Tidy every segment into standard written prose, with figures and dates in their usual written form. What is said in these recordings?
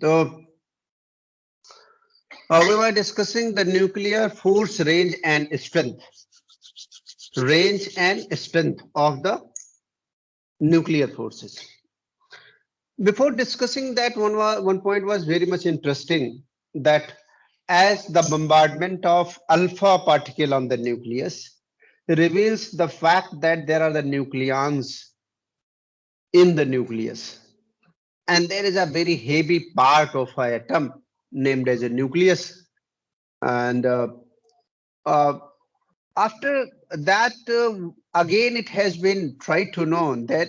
So we were discussing the nuclear force range and strength of the nuclear forces. Before discussing that, one point was very much interesting that as the bombardment of alpha particle on the nucleus reveals the fact that there are the nucleons in the nucleus, and there is a very heavy part of an atom named as a nucleus, and uh, after that again it has been tried to know that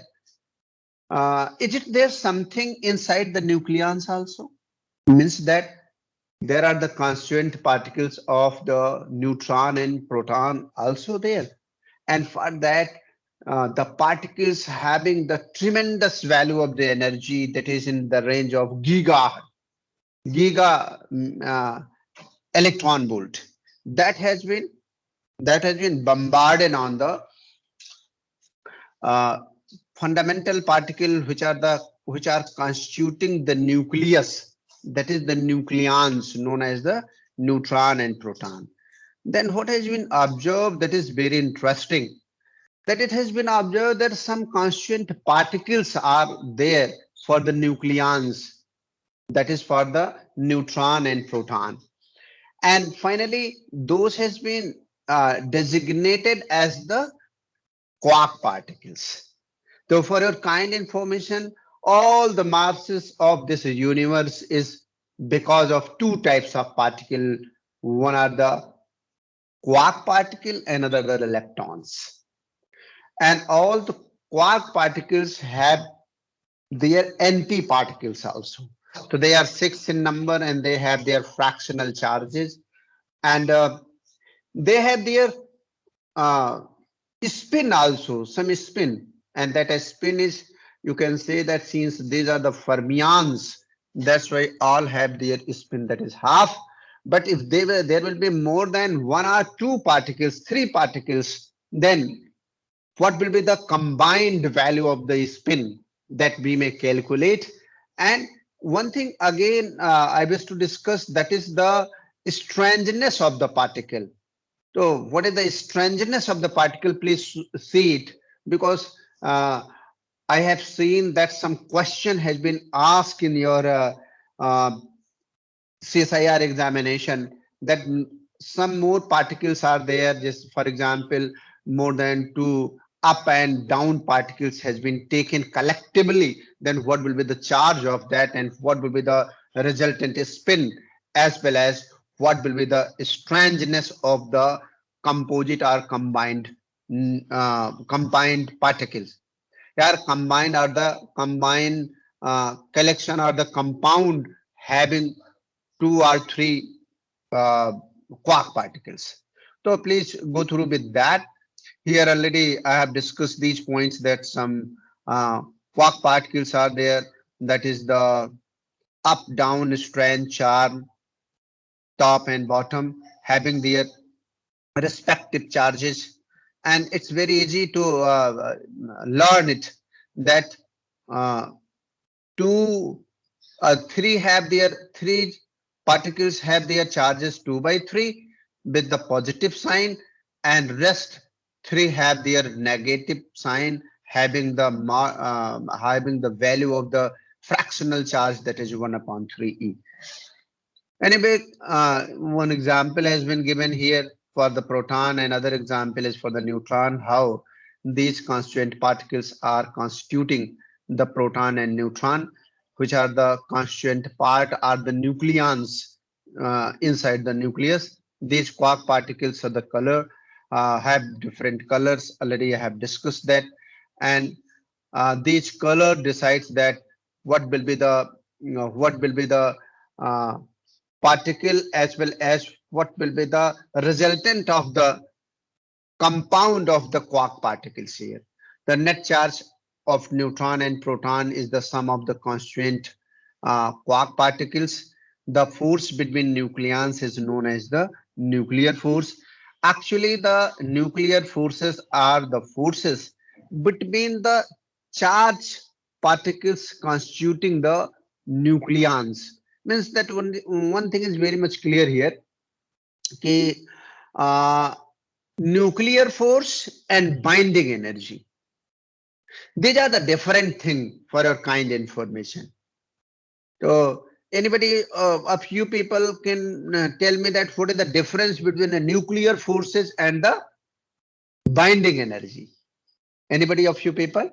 is it there something inside the nucleons also, means that there are the constituent particles of the neutron and proton also there, and for that the particles having the tremendous value of the energy that is in the range of giga electron volt that has been bombarded on the uh, fundamental particle which are constituting the nucleus, that is the nucleons known as the neutron and proton. Then what has been observed that is very interesting, that it has been observed that some constituent particles are there for the nucleons, that is for the neutron and proton, and finally those has been designated as the quark particles. So for your kind information, all the masses of this universe is because of two types of particle. One are the quark particle and other the leptons. And all the quark particles have their antiparticles also. So they are six in number and they have their fractional charges, and they have their uh, spin also, some spin, and that a spin is, you can say that since these are the fermions, that's why all have their spin, that is half. But if they were, there will be more than one or two particles, three particles, then what will be the combined value of the spin that we may calculate. And one thing again I wish to discuss, that is the strangeness of the particle. So what is the strangeness of the particle? Please see it, because I have seen that some question has been asked in your uh, CSIR examination, that some more particles are there. Just for example, more than two up and down particles has been taken collectively. Then what will be the charge of that, and what will be the resultant spin, as well as what will be the strangeness of the composite or combined particles. Here combined are the combined collection or the compound having two or three uh, quark particles. So please go through with that. Here already I have discussed these points, that some quark particles are there, that is the up down strand charge, top and bottom having their respective charges, and it's very easy to learn it, that uh, two three particles have their charges 2 by 3 with the positive sign, and rest three have their negative sign having the having the value of the fractional charge, that is 1 upon 3e. Anyway, one example has been given here for the proton, and other example is for the neutron, how these constituent particles are constituting the proton and neutron, which are the constituent part are the nucleons inside the nucleus. These quark particles are the color, have different colors. Already I have discussed that, and these color decides that what will be the, what will be the uh, particle, as well as what will be the resultant of the compound of the quark particles here. The net charge of neutron and proton is the sum of the constituent quark particles. The force between nucleons is known as the nuclear force. Actually, the nuclear forces are the forces between the charge particles constituting the nucleons. Means that one thing is very much clear here. Okay, nuclear force and binding energy. These are the different thing for your kind information. So anybody, a few people can tell me that what is the difference between the nuclear forces and the binding energy? Anybody of you people?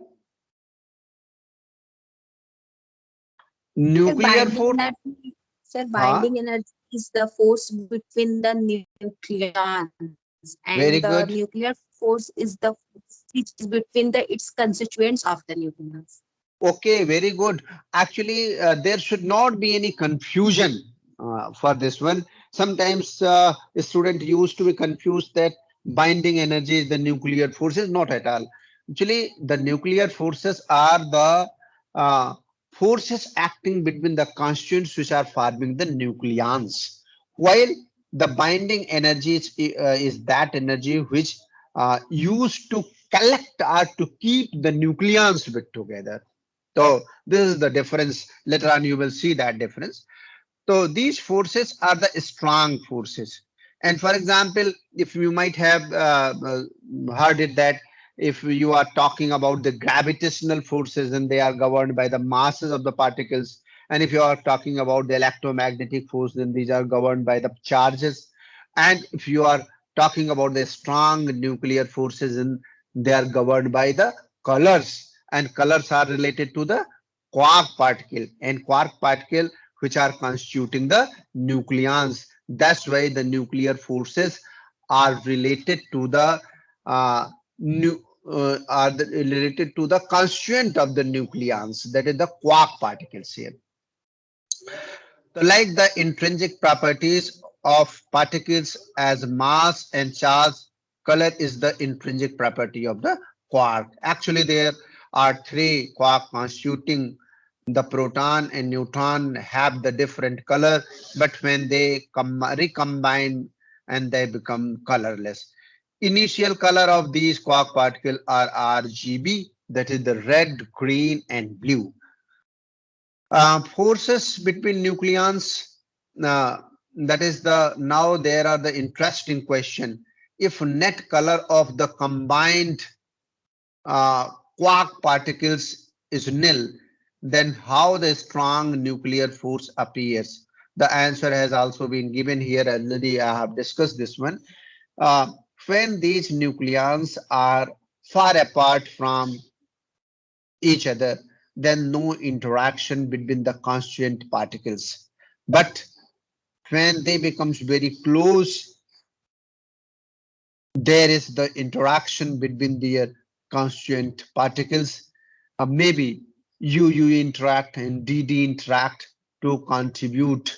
Sir, Nuclear force. Huh? binding energy is the force between the nucleons, and Very the good. nuclear force is the force which is between the its constituents of the nucleons. Okay, very good. Actually, there should not be any confusion for this one. Sometimes a student used to be confused that binding energy is the nuclear forces. Not at all. Actually, the nuclear forces are the forces acting between the constituents which are forming the nucleons. While the binding energy is that energy which used to collect or to keep the nucleons bit together. So this is the difference. Later on, you will see that difference. So these forces are the strong forces. And for example, if you might have heard it that if you are talking about the gravitational forces, then they are governed by the masses of the particles. And if you are talking about the electromagnetic force, then these are governed by the charges. And if you are talking about the strong nuclear forces, then they are governed by the colors. And colors are related to the quark particle. And quark particle which are constituting the nucleons. That's why the nuclear forces are related to the uh, related to the constituent of the nucleons. That is the quark particles here. So like the intrinsic properties of particles as mass and charge, color is the intrinsic property of the quark. Actually, there are three quark constituting the proton and neutron have the different color, but when they recombine and they become colorless. Initial color of these quark particles are RGB, that is the red, green, and blue. Forces between nucleons, uh, that is the now there are the interesting question. If net color of the combined uh, quark particles is nil, then how the strong nuclear force appears? The answer has also been given here. Already I have discussed this one. Uh, when these nucleons are far apart from each other, then no interaction between the constituent particles. But when they becomes very close, there is the interaction between their constituent particles. Maybe UU interact and DD interact to contribute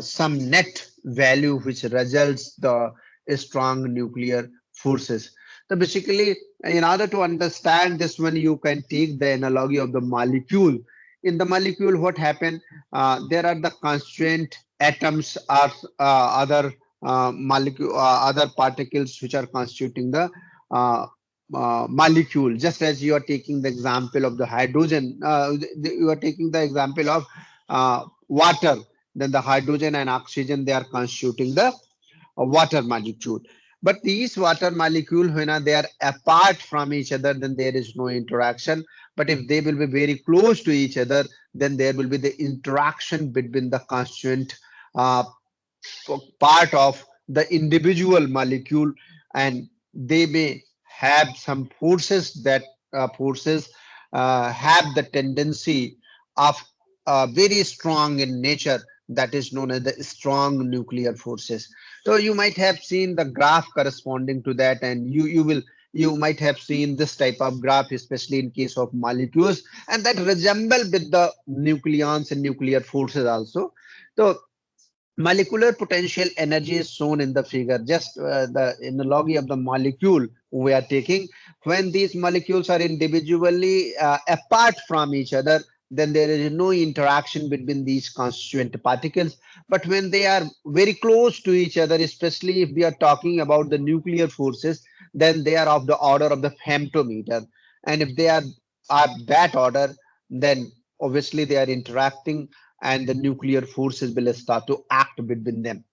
some net value which results the strong nuclear forces. So basically, in order to understand this one, you can take the analogy of the molecule. In the molecule, what happened? There are the constituent atoms or other molecule, other particles which are constituting the uh, molecule. Just as you are taking the example of the hydrogen, you are taking the example of water. Then the hydrogen and oxygen, they are constituting the water molecule. But these water molecules, when they are apart from each other, then there is no interaction. But if they will be very close to each other, then there will be the interaction between the constituent uh, part of the individual molecule, and they may have some forces that forces have the tendency of very strong in nature, that is known as the strong nuclear forces. So you might have seen the graph corresponding to that, and you might have seen this type of graph, especially in case of molecules, and that resemble with the nucleons and nuclear forces also. So molecular potential energy is shown in the figure. Just the analogy of the molecule we are taking. When these molecules are individually apart from each other, then there is no interaction between these constituent particles. But when they are very close to each other, especially if we are talking about the nuclear forces, then they are of the order of the femtometer. And if they are that order, then obviously they are interacting and the nuclear forces will start to act between them.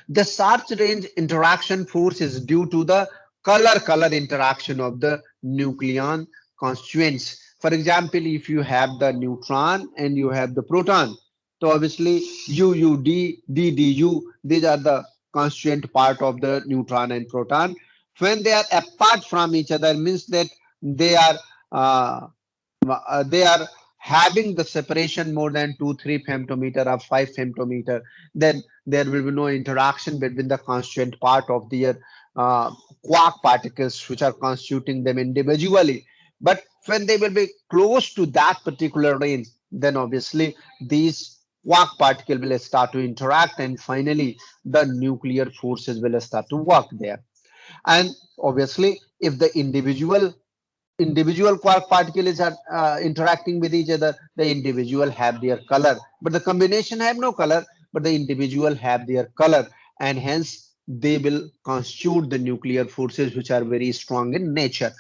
The short range interaction force is due to the color interaction of the nucleon constituents. For example, if you have the neutron and you have the proton, so obviously UUD, DDU, these are the constituent part of the neutron and proton. When they are apart from each other, means that they are uh, they are having the separation more than 2-3 femtometer or 5 femtometer, then there will be no interaction between the constituent part of their uh, quark particles which are constituting them individually. But when they will be close to that particular range, then obviously these quark particle will start to interact and finally the nuclear forces will start to work there. And obviously if the individual quark particles are interacting with each other, the individual have their color, but the combination have no color, but the individual have their color, and hence they will constitute the nuclear forces which are very strong in nature.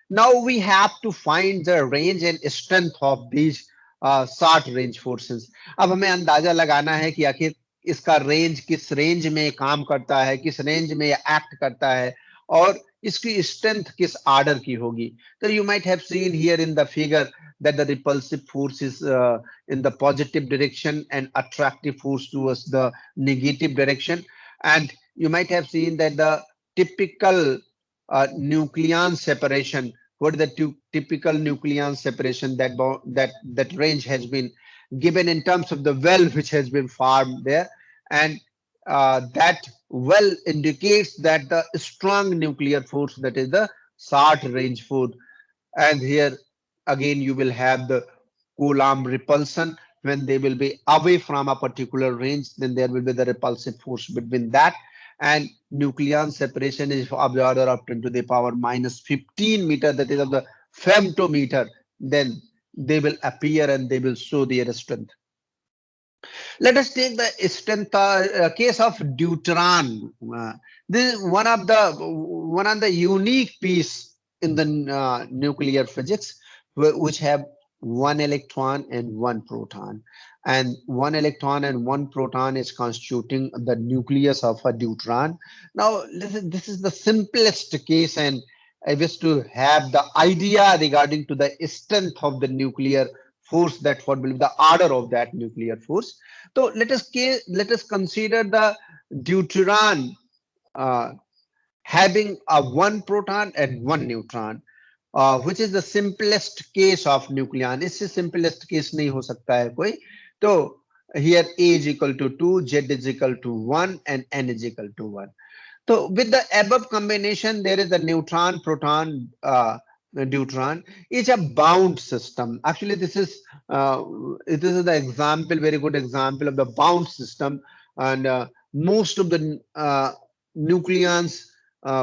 Now we have to find the range and strength of these short range forces. अब हमें अंदाजा लगाना है कि आखिर इसका range किस range में काम करता है, किस रेंज में एक्ट करता है, और इसकी स्ट्रेंथ किस आर्डर की होगी. So you might have seen here in the figure that the repulsive force is in the positive direction and attractive force towards the negative direction. And you might have seen that the typical nucleon separation, what is the typical nucleon separation, that range has been given in terms of the well which has been formed there. And that well indicates that the strong nuclear force, that is the short range force. And here again you will have the Coulomb repulsion. When they will be away from a particular range, then there will be the repulsive force between that. And nucleon separation is of the order of 10 to the power minus 15 meter, that is of the femtometer. Then they will appear and they will show their strength. Let us take the strength case of deuteron. This is one of the unique piece in the nuclear physics, which have one electron and one proton, and one electron and one proton is constituting the nucleus of a deuteron. Now this is the simplest case, and I wish to have the idea regarding to the strength of the nuclear force, that what will be the order of that nuclear force. So let us consider the deuteron having a one proton and one neutron, which is the simplest case of nucleon. इससे simplest case नहीं हो सकता है कोई. तो here A is equal to 2, Z is equal to 1, and N is equal to 1. So with the above combination, there is a neutron, proton, deuteron. It's a bound system. Actually, this is the example, very good example of the bound system. And most of the nucleons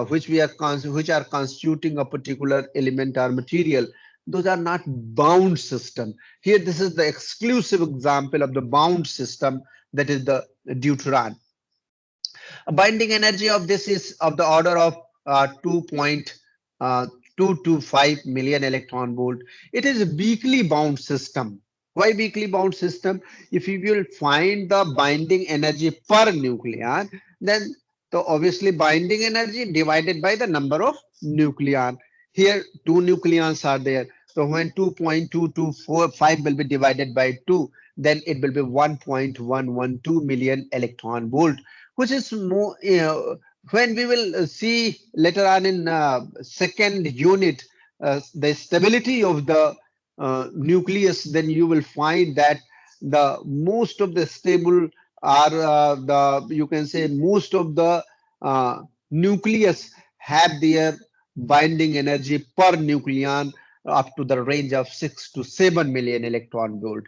which are constituting a particular element or material, those are not bound system. Here, this is the exclusive example of the bound system, that is the deuteron. A binding energy of this is of the order of 2.225 million electron volt. It is a weakly bound system. Why weakly bound system? If you will find the binding energy per nucleon, then so obviously binding energy divided by the number of nucleon. Here 2 nucleons are there. So when 2.2245 will be divided by 2, then it will be 1.112 million electron volt, which is more, when we will see later on in second unit the stability of the nucleus, then you will find that the most of the stable are you can say most of the nucleus have their binding energy per nucleon up to the range of 6 to 7 million electron volt,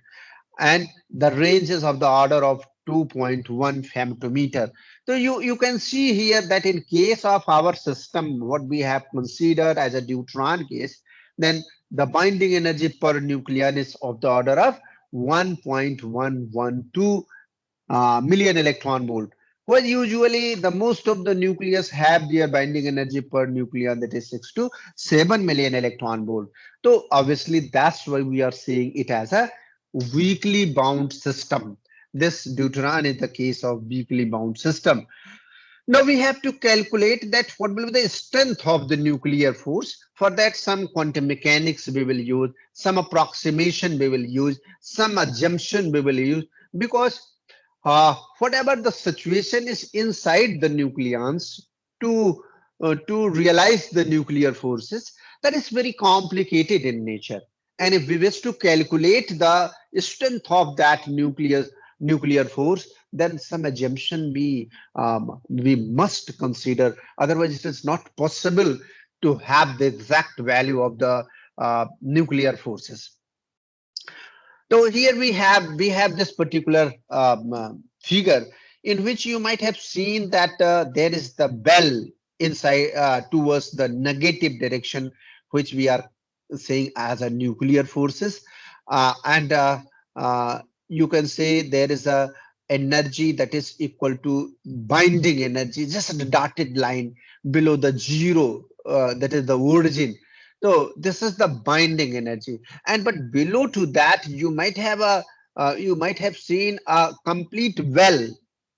and the range is of the order of 2.1 femtometer. So you can see here that in case of our system, what we have considered as a deuteron case, then the binding energy per nucleon is of the order of 1.112 million electron volt, Well, usually the most of the nucleus have their binding energy per nucleon, that is 6 to 7 million electron volt. So obviously that's why we are seeing it as a weakly bound system. This deuteron is the case of weakly bound system. Now we have to calculate that what will be the strength of the nuclear force. For that, some quantum mechanics we will use, some approximation we will use, some assumption we will use, because whatever the situation is inside the nucleons to realize the nuclear forces, that is very complicated in nature. And if we wish to calculate the strength of that nuclear force, then some assumption we must consider. Otherwise, it is not possible to have the exact value of the nuclear forces. So here we have this particular figure in which you might have seen that there is the bell inside towards the negative direction, which we are saying as a nuclear forces, and you can say there is a energy that is equal to binding energy, just a dotted line below the zero, that is the origin. So this is the binding energy, and but below to that you might have seen a complete well,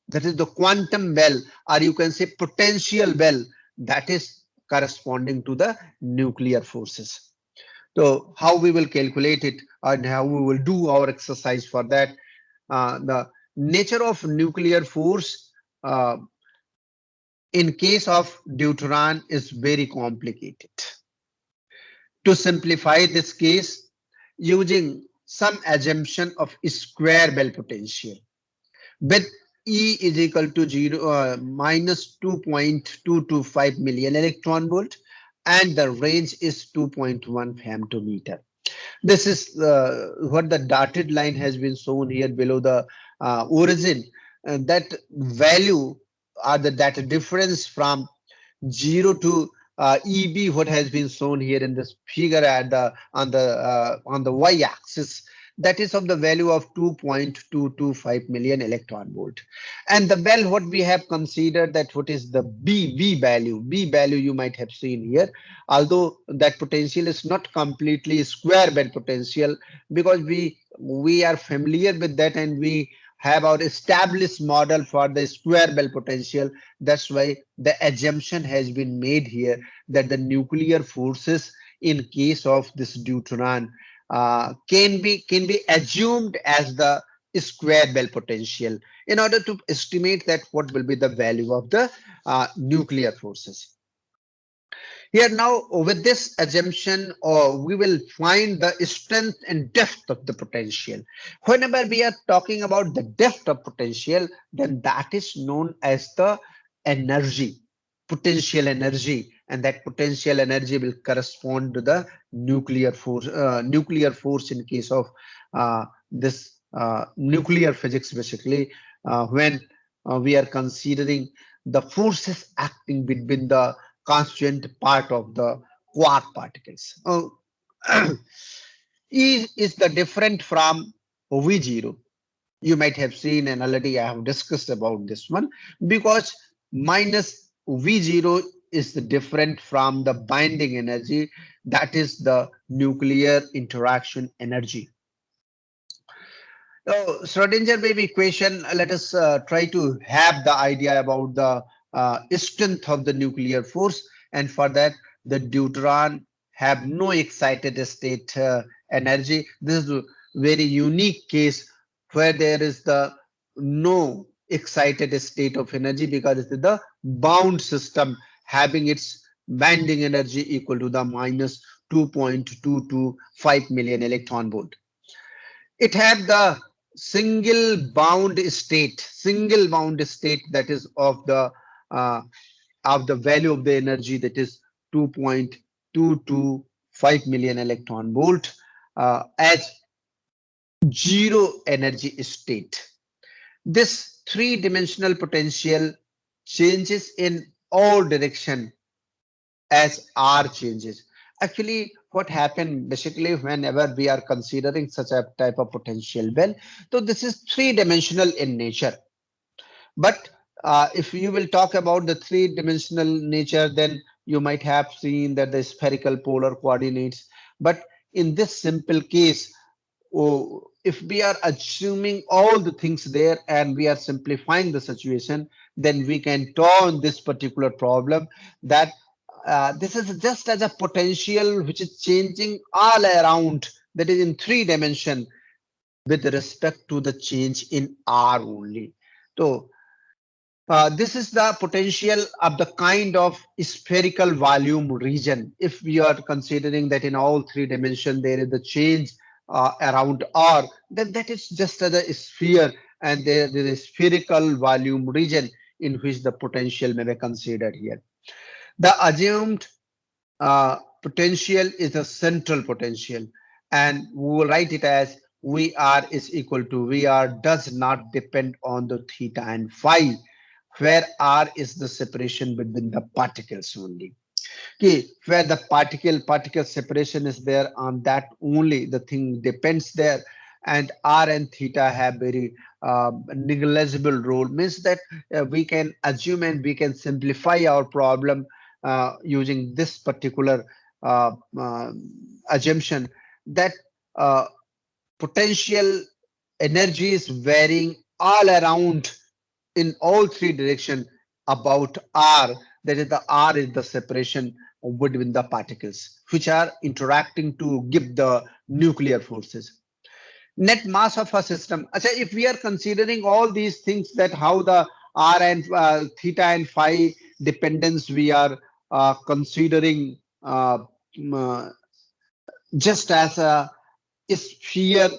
that is the quantum well, or you can say potential well, that is corresponding to the nuclear forces. So how we will calculate it and how we will do our exercise for that. The nature of nuclear force in case of deuteron is very complicated. To simplify this case, using some assumption of square Bell potential with E is equal to 0 minus 2.225 million electron volt, and the range is 2.1 femtometer. This is what the dotted line has been shown here below the origin. That value or that difference from 0 to EB, what has been shown here in this figure at the on the y-axis, that is of the value of 2.225 million electron volt. And the bell, what we have considered, that what is the B value you might have seen here, although that potential is not completely square bell potential, because we are familiar with that and we have our established model for the square bell potential. That's why the assumption has been made here that the nuclear forces in case of this deuteron can be assumed as the square bell potential in order to estimate that what will be the value of the nuclear forces. Here now, with this assumption, we will find the strength and depth of the potential. Whenever we are talking about the depth of potential, then that is known as the energy, potential energy, and that potential energy will correspond to the nuclear force in case of this nuclear physics, basically, when we are considering the forces acting between the constituent part of the quark particles. E is the different from V0. You might have seen, and already I have discussed about this one, because minus V0 is the different from the binding energy, that is the nuclear interaction energy. So Schrodinger wave equation, let us try to have the idea about the strength of the nuclear force, and for that the deuteron have no excited state energy. This is a very unique case where there is the no excited state of energy, because it is the bound system having its binding energy equal to the minus 2.225 million electron volt. It had the single bound state that is of the value of the energy, that is 2.225 million electron volt as zero energy state. This three-dimensional potential changes in all direction as R changes. Actually, what happened basically whenever we are considering such a type of potential well, so this is three-dimensional in nature. But if you will talk about the three-dimensional nature, then you might have seen that the spherical polar coordinates. But in this simple case, if we are assuming all the things there and we are simplifying the situation, then we can turn this particular problem that this is just as a potential which is changing all around, that is in three dimension with respect to the change in R only. So this is the potential of the kind of spherical volume region. If we are considering that in all three dimensions there is a change around R, then that is just as a sphere, and there is a spherical volume region in which the potential may be considered here. The assumed potential is a central potential, and we will write it as VR is equal to VR does not depend on the theta and phi, where R is the separation between the particles only. Okay, where the particle separation is there, on that only the thing depends there, and R and theta have very negligible role. Means that we can assume and we can simplify our problem using this particular uh, uh, assumption that uh, potential energy is varying all around in all three directions about R. That is, the R is the separation between the particles which are interacting to give the nuclear forces. Net mass of a system. If we are considering all these things, that how the R and theta and phi dependence we are considering just as a sphere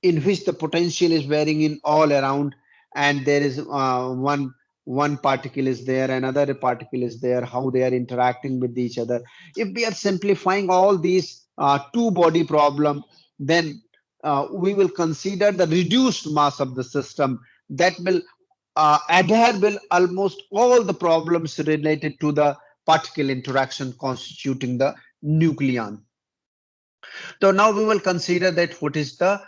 in which the potential is varying in all around, and there is one particle is there, another particle is there, how they are interacting with each other. If we are simplifying all these two body problem, then we will consider the reduced mass of the system that will adhere will almost all the problems related to the particle interaction constituting the nucleon. So now we will consider that what is the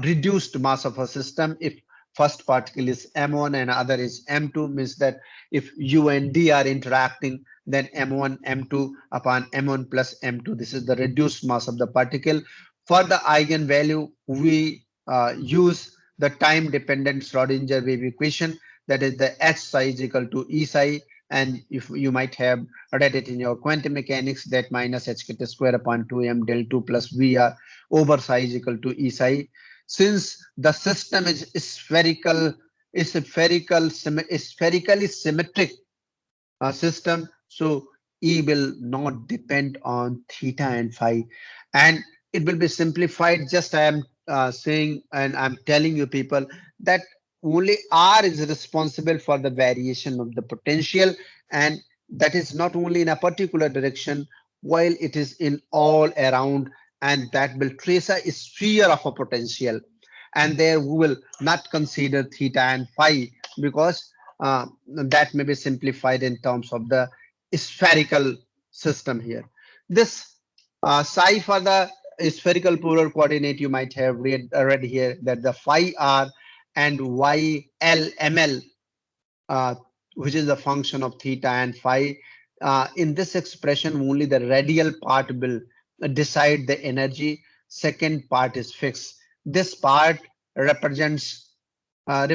reduced mass of a system. If first particle is M1 and other is M2, means that if U and D are interacting, then M1, M2 upon M1 plus M2, this is the reduced mass of the particle. For the eigenvalue, we use the time dependent Schrodinger wave equation, that is the H psi is equal to E psi, and if you might have read it in your quantum mechanics, that minus hkt square upon 2m del 2 plus vr over psi is equal to E psi. Since the system is spherically symmetric system, so E will not depend on theta and phi, and it will be simplified. Just I am saying and I'm telling you people that only R is responsible for the variation of the potential, and that is not only in a particular direction, while it is in all around, and that will trace a sphere of a potential, and there we will not consider theta and phi because that may be simplified in terms of the spherical system here. This psi for the spherical polar coordinate, you might have read here that the phi r and y l ml, uh, which is a function of theta and phi. In this expression, only the radial part will decide the energy. Second part is fixed. This part represent uh,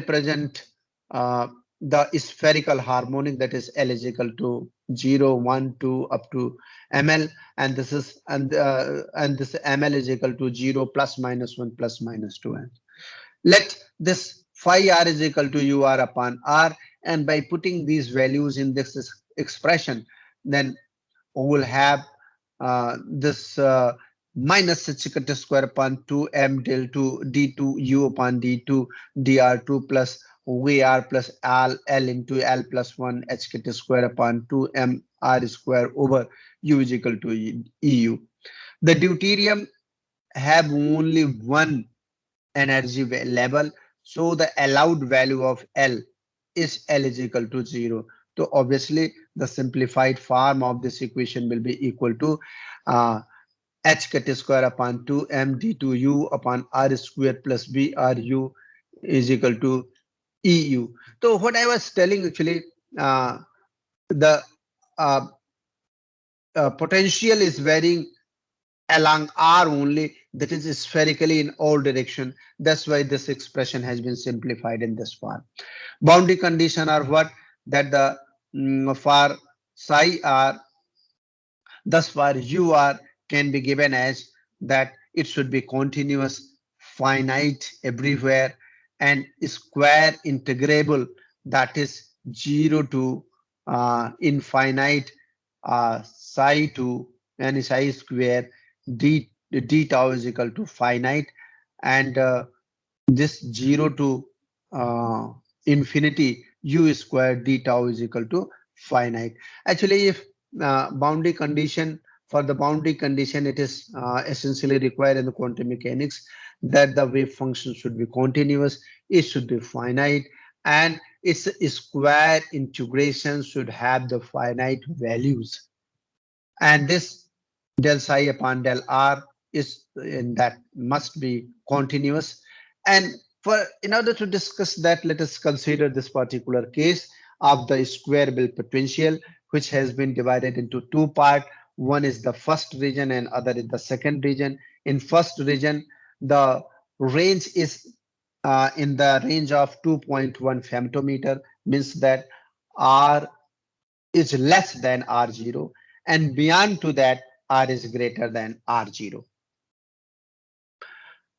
the spherical harmonic, that is L is equal to 0, 1, 2 up to ml, and this is and this ml is equal to 0 plus minus 1 plus minus 2. And let this phi r is equal to ur upon r, and by putting these values in this expression, then we will have this minus hkt square upon 2m del 2 d2 u upon d2 dr2 plus vr plus l into l plus 1 hkt square upon 2m r square over u is equal to eu. The deuterium have only one energy level, so the allowed value of L is L is equal to 0. So obviously the simplified form of this equation will be equal to h cut square upon 2m d2u upon r square plus bru is equal to EU. So what I was telling actually, the uh, potential is varying along R only, that is spherically in all direction. That's why this expression has been simplified in this form. Boundary condition are what? That the for psi r, thus for ur can be given as that it should be continuous, finite everywhere, and square integrable, that is 0 to infinite psi to any psi square d tau is equal to finite, and this 0 to uh, infinity u square d tau is equal to finite. Actually, if boundary condition, for the boundary condition, it is essentially required in the quantum mechanics that the wave function should be continuous, it should be finite, and its square integration should have the finite values. And this del psi upon del r is in that must be continuous. And for in order to discuss that, let us consider this particular case of the square Bill potential, which has been divided into two parts. One is the first region and other is the second region. In first region, the range is in the range of 2.1 femtometer, means that r is less than r0, and beyond to that r is greater than r0.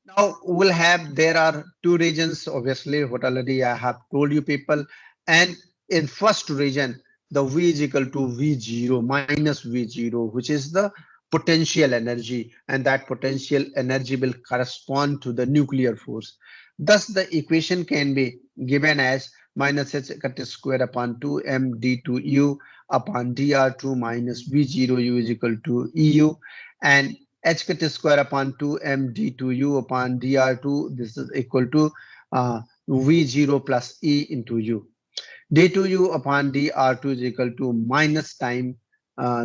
Now we'll have, there are two regions, obviously what already I have told you people, and in first region the v is equal to v0 minus v0, which is the potential energy, and that potential energy will correspond to the nuclear force. Thus the equation can be given as minus h cut square upon 2m d2u upon dr2 minus v0u is equal to eu, and h cut square upon 2m d2u upon dr2, this is equal to v0 plus e into u. d2u upon dr2 is equal to minus time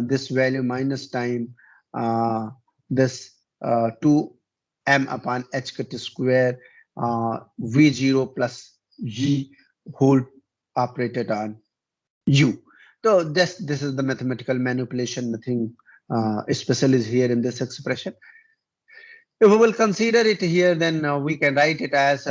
this value minus time this 2m upon h cut square v0 plus e whole operated on u. So this is the mathematical manipulation, nothing special is here in this expression. If we will consider it here, then we can write it as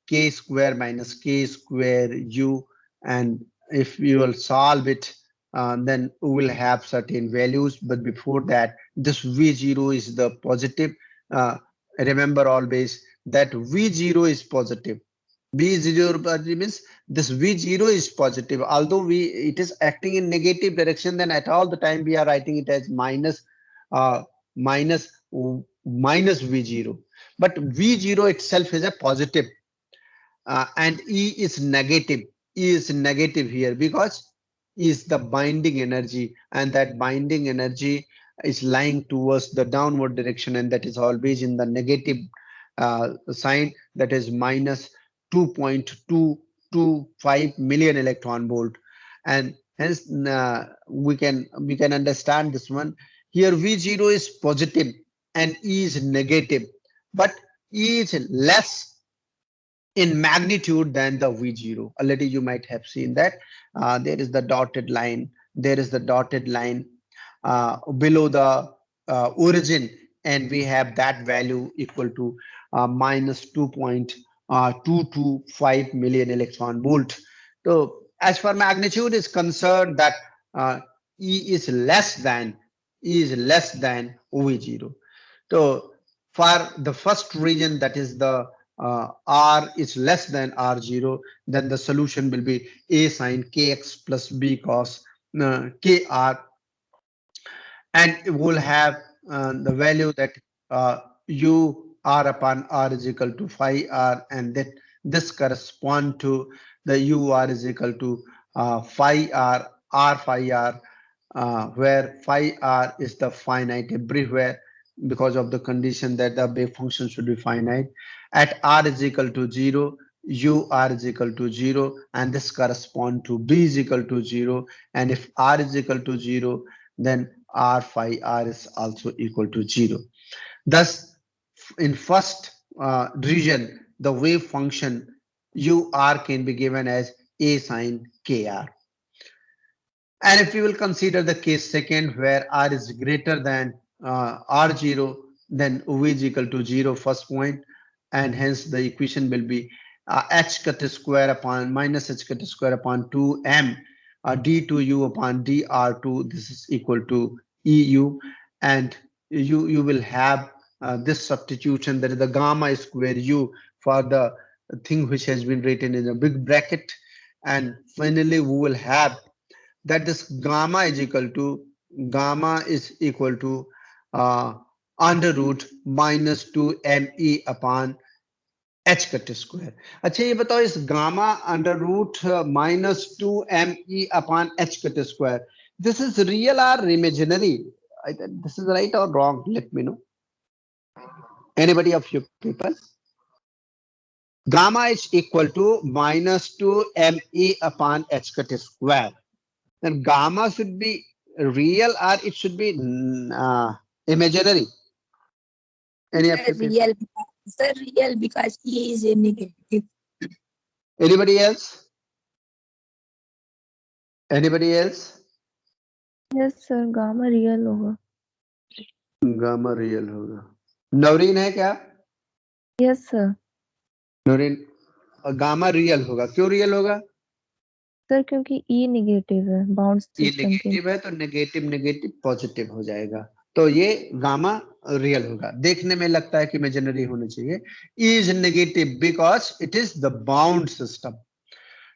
k square minus k square u, and if we will solve it, then we will have certain values. But before that, this v0 is the positive. Uh, Remember always that v0 is positive. V0 means this V0 is positive. Although it is acting in negative direction, then at all the time we are writing it as uh, minus minus V0. But V0 itself is a positive, and E is negative. E is negative here because E is the binding energy, and that binding energy is lying towards the downward direction, and that is always in the negative sign, that is minus 2.225 million electron volt, and hence we can understand this one. Here V0 is positive and E is negative, but E is less in magnitude than the V0. Already you might have seen that there is the dotted line. There is the dotted line below the origin, and we have that value equal to minus 2.225 million electron volt. So as far magnitude is concerned, that E is less than V0. So for the first region, that is the R is less than R0, then the solution will be A sine kx plus B cos kr, and it will have the value that u r upon r is equal to phi r, and that this correspond to the u r is equal to phi r phi r, where phi r is the finite everywhere because of the condition that the wave function should be finite. At r is equal to 0, u r is equal to 0, and this correspond to b is equal to 0, and if r is equal to 0, then r phi r is also equal to 0. Thus in first region, the wave function UR can be given as A sin KR. And if we will consider the case second where R is greater than R0, then V is equal to 0 first point, and hence the equation will be H cut square upon minus H cut square upon 2M D2U upon DR2. This is equal to EU, and you will have this substitution, that is the gamma square U for the thing which has been written in a big bracket, and finally we will have that this gamma is equal to under root minus 2 me upon h cut square. अच्छा ये बताओ इस gamma under root minus 2 me upon h cut square, this is real or imaginary? This is right or wrong? Let me know. Anybody of you people? Gamma is equal to minus 2 me upon h cut square. Then gamma should be real or it should be imaginary? Any of you people? Real, sir, real because E is a negative. Anybody else? Anybody else? Yes sir, gamma real होगा. Gamma real होगा. नवरीन है क्या? Yes sir. नवरीन gamma real होगा. क्यों real होगा? Sir क्योंकि E negative है bound ये सिस्टम के. नेगेटिव है तो नेगेटिव नेगेटिव पॉजिटिव हो जाएगा, तो ये गामा रियल होगा. देखने में लगता है कि इमेजिनरी होना चाहिए. E is negative because it is the bound system.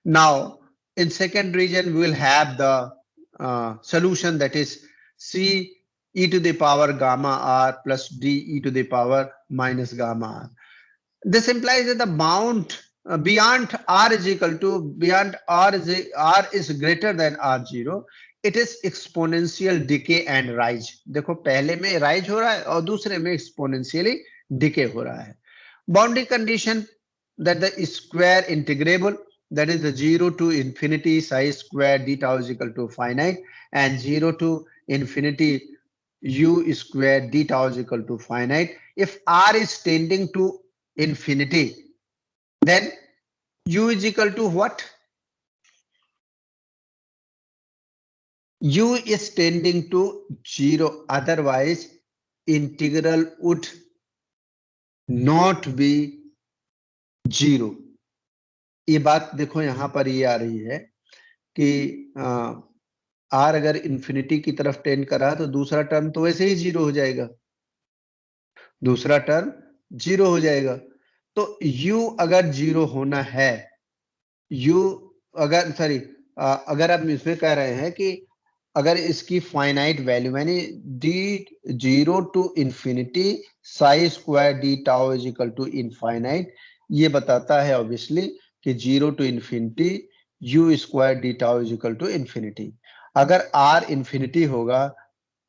Now in second region we will have the solution, that is C e to the power gamma r plus d e to the power minus gamma r. This implies that the bound beyond r is equal to beyond r is greater than r0, it is exponential decay and rise. देखो पहले में rise हो रहा है और दूसरे में exponentially decay हो रहा है. Boundary condition that the square integrable, that is the 0 to infinity psi square d tau is equal to finite, and 0 to infinity u square d tau is equal to finite. If r is tending to infinity, then u is equal to what? U is tending to 0, otherwise integral would not be 0. ये बात देखो यहां पर ये आ रही है कि r अगर इंफिनिटी की तरफ टेंड करा तो दूसरा टर्म तो वैसे ही 0 हो जाएगा, दूसरा टर्म 0 हो जाएगा. तो u अगर 0 होना है, u अगर सॉरी अगर आप इसमें कह रहे हैं कि अगर इसकी फाइनाइट वैल्यू यानी d0 to infinity psi square d tau is equal to infinite, ये बताता है ऑब्वियसली कि 0 to infinity u square d tau is equal to infinity. अगर r इंफिनिटी होगा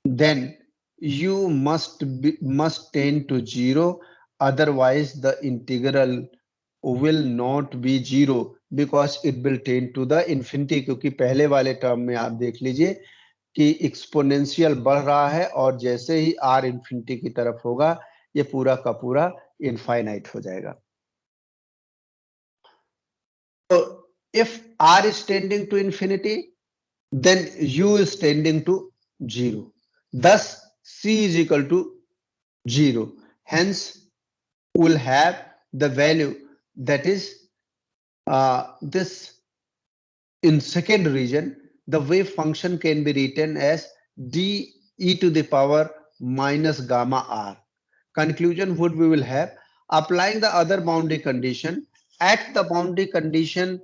then u must tend to 0, otherwise the integral will not be 0 because it will tend to the infinity. क्योंकि पहले वाले term में आप देख लीजिए कि एक्सपोनेंशियल बढ़ रहा है और जैसे ही r इंफिनिटी की तरफ होगा ये पूरा का पूरा इनफाइनाइट हो जाएगा. तो if r is tending to infinity, then u is tending to 0. Thus c is equal to 0. Hence we'll have the value that is this in second region. The wave function can be written as d e to the power minus gamma r. Conclusion what we will have, applying the other boundary condition, at the boundary condition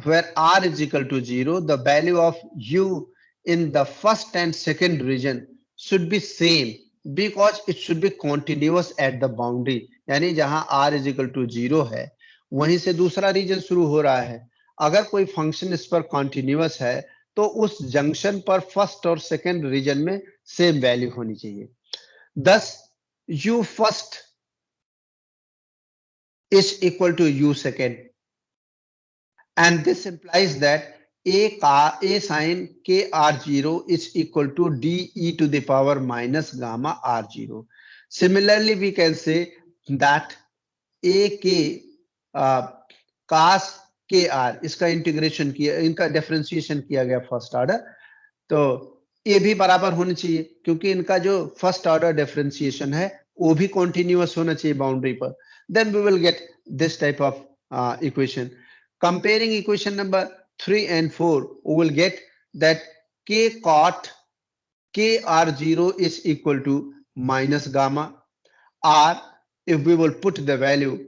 where r is equal to 0, the value of u in the first and second region should be same because it should be continuous at the boundary. यानी जहां r is equal to 0 है वहीं से दूसरा reason शुरू हो रहा है. अगर कोई फंक्शन इस पर कॉन्टिन्यूअस है तो उस जंक्शन पर फर्स्ट और सेकंड रीजन में सेम वैल्यू होनी चाहिए. Thus u first is equal to u second, and this implies that a sin k r0 is equal to d e to the power minus gamma r0. Similarly, we can say that a k cos KR, इसका integration किया, इनका differentiation किया गया first order, तो ये भी बराबर होनी चाहिए क्योंकि इनका जो फर्स्ट ऑर्डर डिफरेंशिएशन है वो भी कॉन्टिन्यूअस होना चाहिए बाउंड्री पर. Then we will get this type of equation. Comparing equation number 3 and 4, we will get that K cot KR0 is equal to minus gamma R, if we will put the value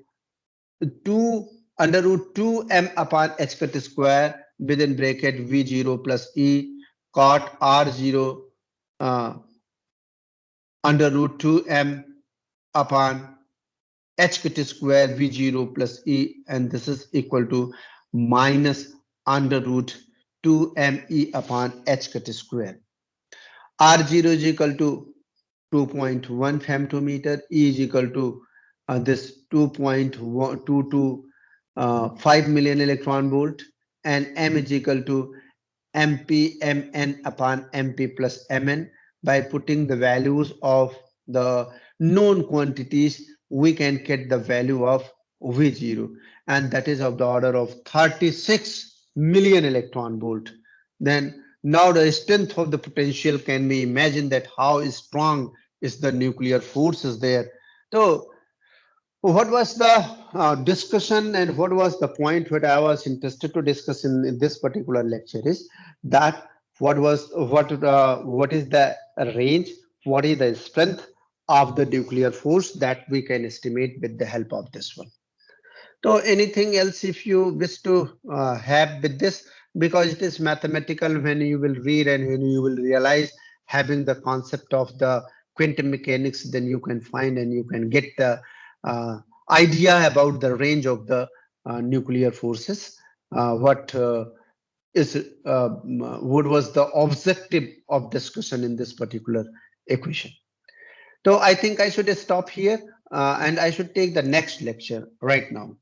2 under root 2m upon h cut square within bracket V0 plus E cot R0 under root 2m upon h cut square V0 plus E, and this is equal to minus under root 2me upon h cut square. R0 is equal to 2.1 femtometer, E is equal to this 2.225 million electron volt, and M is equal to MP Mn upon MP plus Mn. By putting the values of the known quantities, we can get the value of V0, and that is of the order of 36 million electron volt. Then now the strength of the potential can be imagined, that how strong is the nuclear forces there. So what was the discussion and what was the point that I was interested to discuss in this particular lecture is that what is the range, what is the strength of the nuclear force that we can estimate with the help of this one. So anything else if you wish to have with this, because it is mathematical, when you will read and when you will realize having the concept of the quantum mechanics, then you can find and you can get the idea about the range of the nuclear forces, what was the objective of discussion in this particular equation. So I think I should stop here and I should take the next lecture right now.